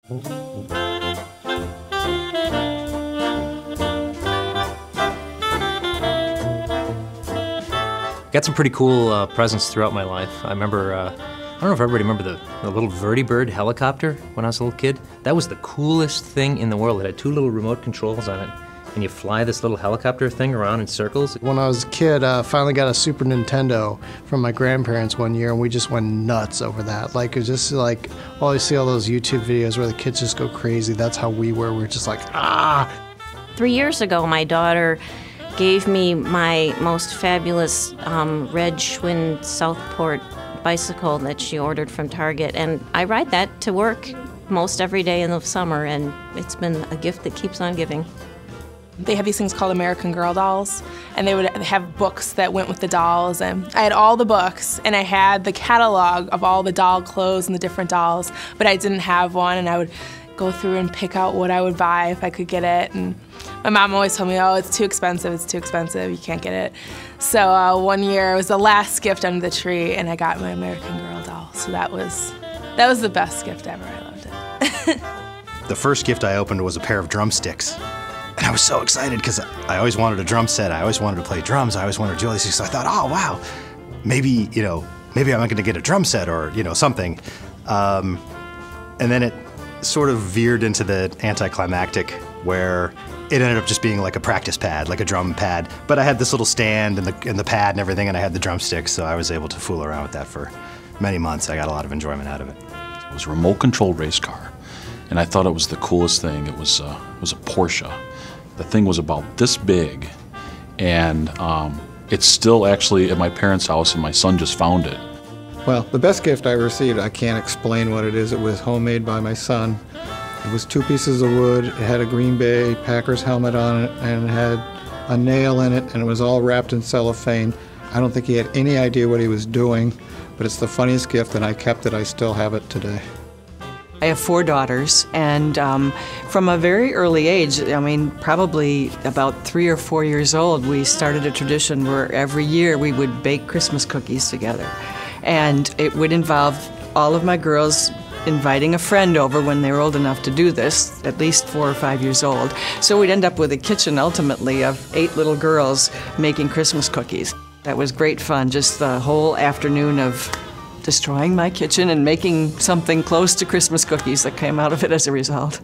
Got some pretty cool presents throughout my life. I remember, I don't know if everybody remember the little Vertibird helicopter when I was a little kid. That was the coolest thing in the world. It had 2 little remote controls on it, and you fly this little helicopter thing around in circles. When I was a kid, I finally got a Super Nintendo from my grandparents one year, and we just went nuts over that. Like, it was just like, well, you see all those YouTube videos where the kids just go crazy. That's how we were. We were just like, ah! 3 years ago, my daughter gave me my most fabulous red Schwinn Southport bicycle that she ordered from Target, and I ride that to work most every day in the summer, and it's been a gift that keeps on giving. They have these things called American Girl dolls, and they would have books that went with the dolls, and I had all the books, and I had the catalog of all the doll clothes and the different dolls, but I didn't have one, and I would go through and pick out what I would buy if I could get it. And my mom always told me, oh, it's too expensive, you can't get it. So one year, it was the last gift under the tree, and I got my American Girl doll. So that was the best gift ever. I loved it. The first gift I opened was a pair of drumsticks. And I was so excited because I always wanted a drum set. I always wanted to play drums. I always wanted to do all these things. So I thought, oh, wow, maybe I'm going to get a drum set or, something. And then it sort of veered into the anticlimactic where it ended up just being like a practice pad, like a drum pad. But I had this little stand and the pad and everything, and I had the drumsticks, so I was able to fool around with that for many months. I got a lot of enjoyment out of it. It was a remote-controlled race car, and I thought it was the coolest thing. It was a Porsche. The thing was about this big, and it's still actually at my parents' house, and my son just found it. Well, the best gift I received, I can't explain what it is. It was homemade by my son. It was 2 pieces of wood. It had a Green Bay Packers helmet on it, and it had a nail in it, and it was all wrapped in cellophane. I don't think he had any idea what he was doing, but it's the funniest gift, and I kept it. I still have it today. I have 4 daughters, and from a very early age, probably about 3 or 4 years old, we started a tradition where every year we would bake Christmas cookies together. And it would involve all of my girls inviting a friend over when they were old enough to do this, at least 4 or 5 years old. So we'd end up with a kitchen, ultimately, of 8 little girls making Christmas cookies. That was great fun, just the whole afternoon of destroying my kitchen and making something close to Christmas cookies that came out of it as a result.